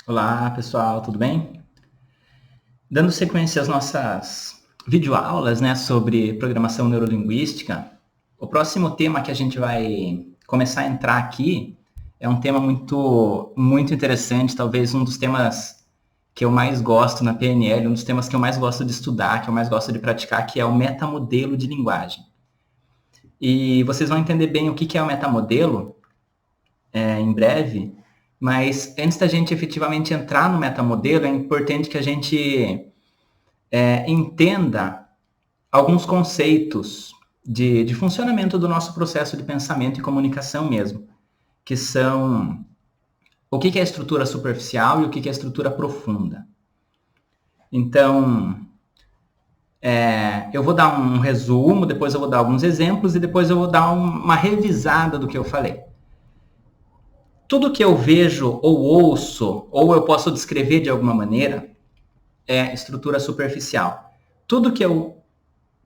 Olá, pessoal, tudo bem? Dando sequência às nossas videoaulas, né, sobre programação neurolinguística, o próximo tema que a gente vai começar a entrar aqui é um tema muito interessante, talvez um dos temas que eu mais gosto na PNL, um dos temas que eu mais gosto de estudar, que eu mais gosto de praticar, que é o metamodelo de linguagem. E vocês vão entender bem o que é o metamodelo em breve, mas antes da gente efetivamente entrar no metamodelo, é importante que a gente entenda alguns conceitos de funcionamento do nosso processo de pensamento e comunicação mesmo, que são o que é estrutura superficial e o que é estrutura profunda. Então, eu vou dar um resumo, depois eu vou dar alguns exemplos e depois eu vou dar uma revisada do que eu falei. Tudo que eu vejo ou ouço, ou eu posso descrever de alguma maneira, é estrutura superficial. Tudo que eu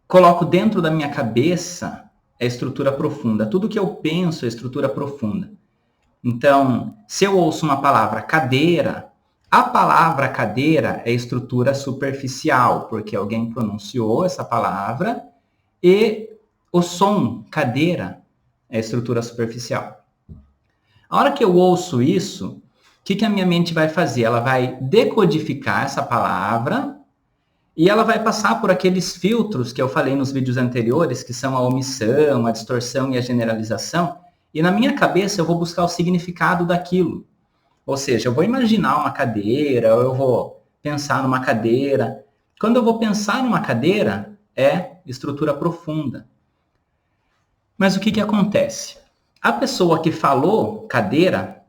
coloco dentro da minha cabeça é estrutura profunda. Tudo que eu penso é estrutura profunda. Então, se eu ouço uma palavra cadeira, a palavra cadeira é estrutura superficial, porque alguém pronunciou essa palavra e o som cadeira é estrutura superficial. A hora que eu ouço isso, o que a minha mente vai fazer? Ela vai decodificar essa palavra e ela vai passar por aqueles filtros que eu falei nos vídeos anteriores, que são a omissão, a distorção e a generalização. E na minha cabeça eu vou buscar o significado daquilo. Ou seja, eu vou imaginar uma cadeira, ou eu vou pensar numa cadeira. Quando eu vou pensar numa cadeira, é estrutura profunda. Mas o que acontece? A pessoa que falou cadeira,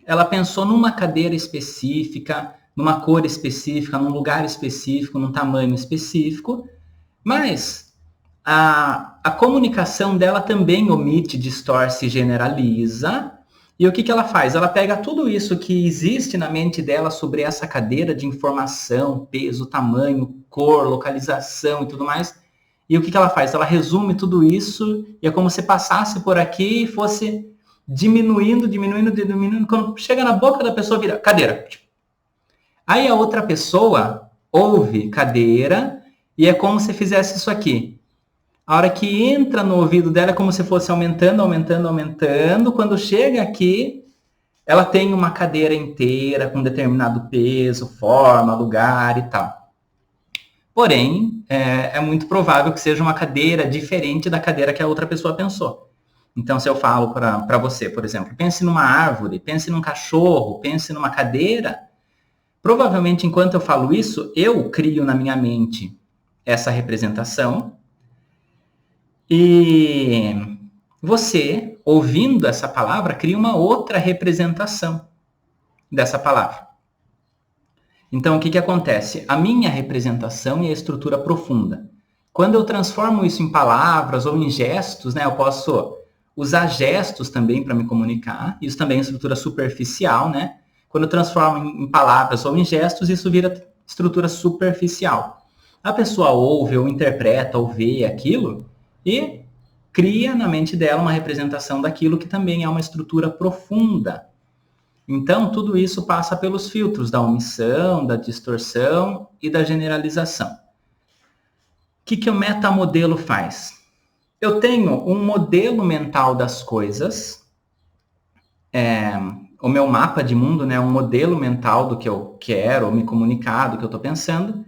ela pensou numa cadeira específica, numa cor específica, num lugar específico, num tamanho específico, mas a comunicação dela também omite, distorce e generaliza. E o que ela faz? Ela pega tudo isso que existe na mente dela sobre essa cadeira de informação, peso, tamanho, cor, localização e tudo mais. E o que ela faz? Ela resume tudo isso e é como se passasse por aqui e fosse diminuindo, diminuindo, diminuindo. Quando chega na boca da pessoa, vira cadeira. Aí a outra pessoa ouve cadeira e é como se fizesse isso aqui. A hora que entra no ouvido dela é como se fosse aumentando, aumentando, aumentando. Quando chega aqui, ela tem uma cadeira inteira com determinado peso, forma, lugar e tal. Porém, é muito provável que seja uma cadeira diferente da cadeira que a outra pessoa pensou. Então, se eu falo para você, por exemplo, pense numa árvore, pense num cachorro, pense numa cadeira, provavelmente, enquanto eu falo isso, eu crio na minha mente essa representação e você, ouvindo essa palavra, cria uma outra representação dessa palavra. Então, o que acontece? A minha representação é a estrutura profunda. Quando eu transformo isso em palavras ou em gestos, né, eu posso usar gestos também para me comunicar. Isso também é estrutura superficial, né? Quando eu transformo em palavras ou em gestos, isso vira estrutura superficial. A pessoa ouve ou interpreta ou vê aquilo e cria na mente dela uma representação daquilo que também é uma estrutura profunda. Então, tudo isso passa pelos filtros da omissão, da distorção e da generalização. O que o metamodelo faz? Eu tenho um modelo mental das coisas, o meu mapa de mundo, né, um modelo mental do que eu quero me comunicar, do que eu estou pensando,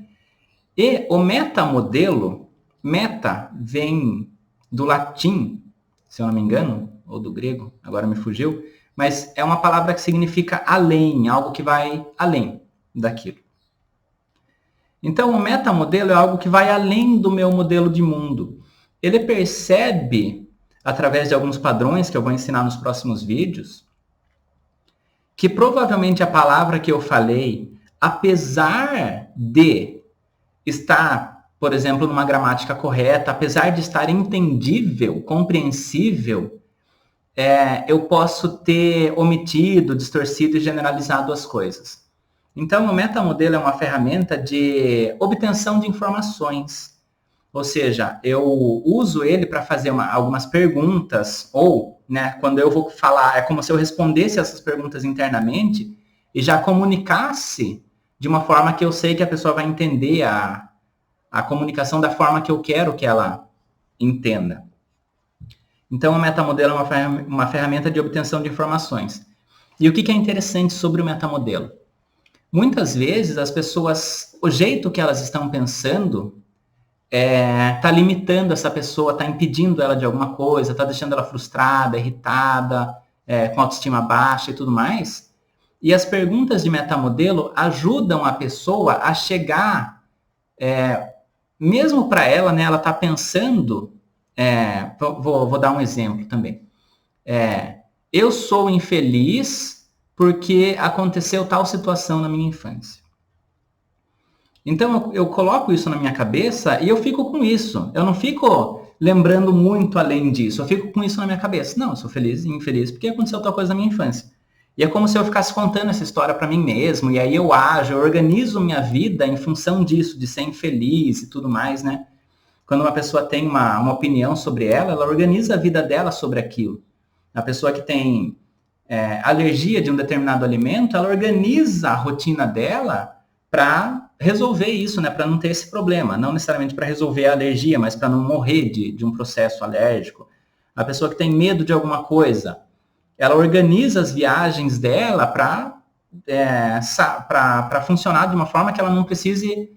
e o metamodelo, meta vem do latim, se eu não me engano, ou do grego, agora me fugiu, mas é uma palavra que significa além, algo que vai além daquilo. Então, o metamodelo é algo que vai além do meu modelo de mundo. Ele percebe, através de alguns padrões que eu vou ensinar nos próximos vídeos, que provavelmente a palavra que eu falei, apesar de estar, por exemplo, numa gramática correta, apesar de estar entendível, compreensível, eu posso ter omitido, distorcido e generalizado as coisas. Então, o metamodelo é uma ferramenta de obtenção de informações. Ou seja, eu uso ele para fazer algumas perguntas, ou, né, quando eu vou falar, é como se eu respondesse essas perguntas internamente, e já comunicasse de uma forma que eu sei que a pessoa vai entender a comunicação da forma que eu quero que ela entenda. Então, o metamodelo é uma ferramenta de obtenção de informações. E o que é interessante sobre o metamodelo? Muitas vezes as pessoas, o jeito que elas estão pensando está limitando essa pessoa, está impedindo ela de alguma coisa, está deixando ela frustrada, irritada, com autoestima baixa e tudo mais. E as perguntas de metamodelo ajudam a pessoa a chegar, mesmo para ela, né, ela está pensando, vou dar um exemplo também. Eu sou infeliz porque aconteceu tal situação na minha infância. Então, eu coloco isso na minha cabeça e eu fico com isso. Eu não fico lembrando muito além disso. Eu fico com isso na minha cabeça. Não, eu sou feliz e infeliz porque aconteceu tal coisa na minha infância. E é como se eu ficasse contando essa história para mim mesmo. E aí eu ajo, eu organizo minha vida em função disso, de ser infeliz e tudo mais, né? Quando uma pessoa tem uma opinião sobre ela, ela organiza a vida dela sobre aquilo. A pessoa que tem alergia de um determinado alimento, ela organiza a rotina dela para resolver isso, né? Para não ter esse problema. Não necessariamente para resolver a alergia, mas para não morrer de um processo alérgico. A pessoa que tem medo de alguma coisa, ela organiza as viagens dela para funcionar de uma forma que ela não precise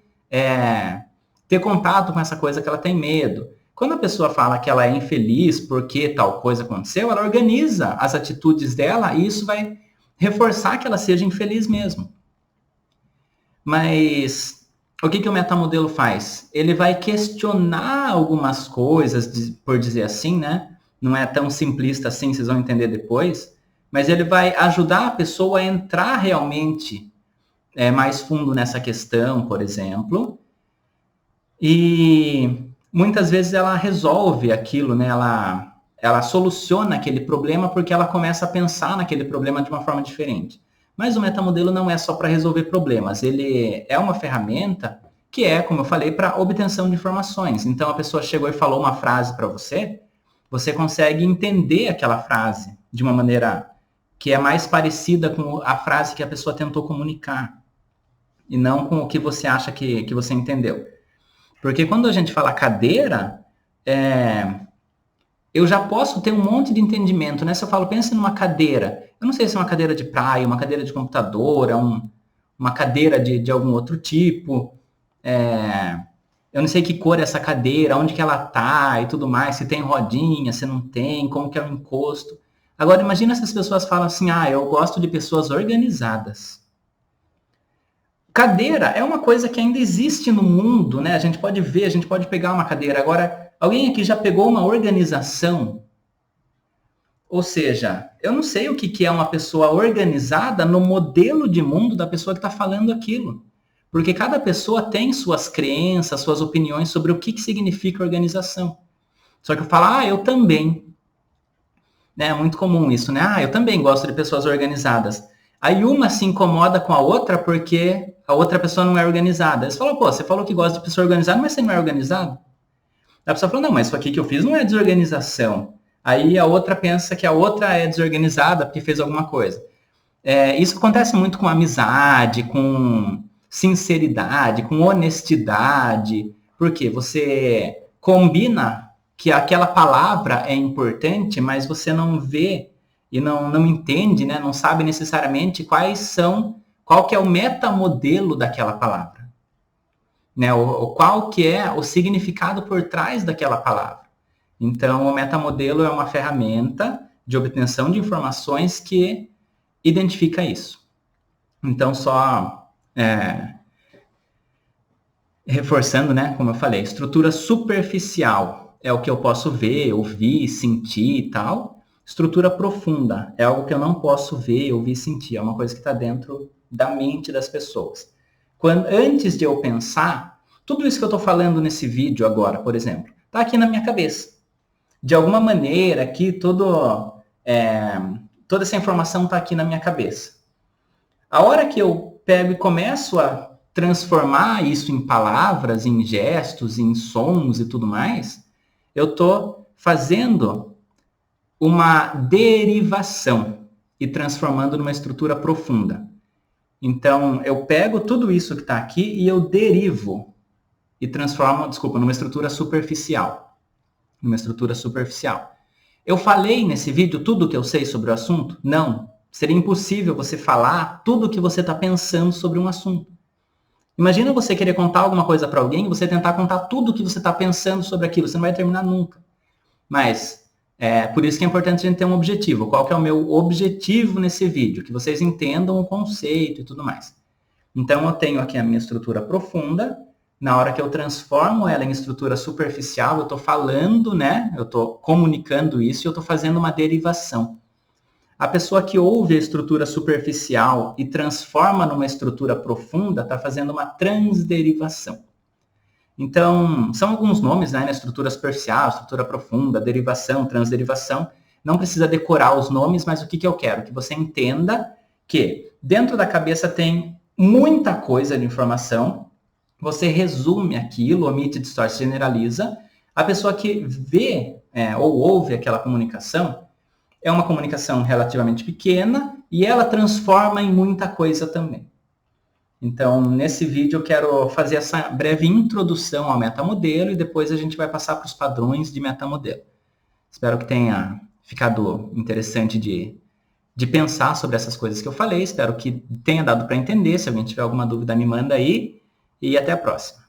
ter contato com essa coisa que ela tem medo. Quando a pessoa fala que ela é infeliz porque tal coisa aconteceu, ela organiza as atitudes dela e isso vai reforçar que ela seja infeliz mesmo. Mas o que o metamodelo faz? Ele vai questionar algumas coisas, por dizer assim, né? Não é tão simplista assim, vocês vão entender depois. Mas ele vai ajudar a pessoa a entrar realmente mais fundo nessa questão, por exemplo. E muitas vezes ela resolve aquilo, né? Ela soluciona aquele problema porque ela começa a pensar naquele problema de uma forma diferente. Mas o metamodelo não é só para resolver problemas, ele é uma ferramenta que como eu falei, para obtenção de informações. Então, a pessoa chegou e falou uma frase para você, você consegue entender aquela frase de uma maneira que é mais parecida com a frase que a pessoa tentou comunicar, e não com o que você acha que você entendeu. Porque quando a gente fala cadeira, eu já posso ter um monte de entendimento, né? Se eu falo, pense numa cadeira, eu não sei se é uma cadeira de praia, uma cadeira de computador, uma cadeira de algum outro tipo, eu não sei que cor é essa cadeira, onde que ela tá e tudo mais, se tem rodinha, se não tem, como que é o encosto. Agora, imagina se as pessoas falam assim, eu gosto de pessoas organizadas. Cadeira é uma coisa que ainda existe no mundo, né? A gente pode ver, a gente pode pegar uma cadeira. Agora, alguém aqui já pegou uma organização? Ou seja, eu não sei o que é uma pessoa organizada no modelo de mundo da pessoa que está falando aquilo. Porque cada pessoa tem suas crenças, suas opiniões sobre o que significa organização. Só que eu falo, eu também. É muito comum isso, né? Eu também gosto de pessoas organizadas. Aí uma se incomoda com a outra porque a outra pessoa não é organizada. Eles falam, você falou que gosta de pessoa organizada, mas você não é organizado? A pessoa fala, não, mas isso aqui que eu fiz não é desorganização. Aí a outra pensa que a outra é desorganizada porque fez alguma coisa. Isso acontece muito com amizade, com sinceridade, com honestidade, porque você combina que aquela palavra é importante, mas você não vê e não entende, né? Não sabe necessariamente qual que é o metamodelo daquela palavra, né? Qual que é o significado por trás daquela palavra. Então, o metamodelo é uma ferramenta de obtenção de informações que identifica isso. Então, só reforçando, né? Como eu falei, estrutura superficial é o que eu posso ver, ouvir, sentir e tal. Estrutura profunda é algo que eu não posso ver, ouvir, sentir. É uma coisa que está dentro da mente das pessoas. Antes de eu pensar, tudo isso que eu estou falando nesse vídeo agora, por exemplo, está aqui na minha cabeça. De alguma maneira, aqui toda essa informação está aqui na minha cabeça. A hora que eu pego e começo a transformar isso em palavras, em gestos, em sons e tudo mais, eu estou fazendo uma derivação e transformando numa estrutura profunda. Então, eu pego tudo isso que está aqui e eu derivo e transformo, desculpa, numa estrutura superficial. Numa estrutura superficial. Eu falei nesse vídeo tudo o que eu sei sobre o assunto? Não. Seria impossível você falar tudo o que você está pensando sobre um assunto. Imagina você querer contar alguma coisa para alguém e você tentar contar tudo o que você está pensando sobre aquilo. Você não vai terminar nunca. Mas, por isso que é importante a gente ter um objetivo. Qual que é o meu objetivo nesse vídeo? Que vocês entendam o conceito e tudo mais. Então, eu tenho aqui a minha estrutura profunda. Na hora que eu transformo ela em estrutura superficial, eu estou falando, né? Eu estou comunicando isso e eu estou fazendo uma derivação. A pessoa que ouve a estrutura superficial e transforma numa estrutura profunda está fazendo uma transderivação. Então, são alguns nomes, né? Estrutura superficial, estrutura profunda, derivação, transderivação. Não precisa decorar os nomes, mas o que eu quero? Que você entenda que dentro da cabeça tem muita coisa de informação. Você resume aquilo, omite, distorce, generaliza. A pessoa que vê ou ouve aquela comunicação é uma comunicação relativamente pequena e ela transforma em muita coisa também. Então, nesse vídeo eu quero fazer essa breve introdução ao metamodelo e depois a gente vai passar para os padrões de metamodelo. Espero que tenha ficado interessante de pensar sobre essas coisas que eu falei. Espero que tenha dado para entender. Se alguém tiver alguma dúvida, me manda aí. E até a próxima.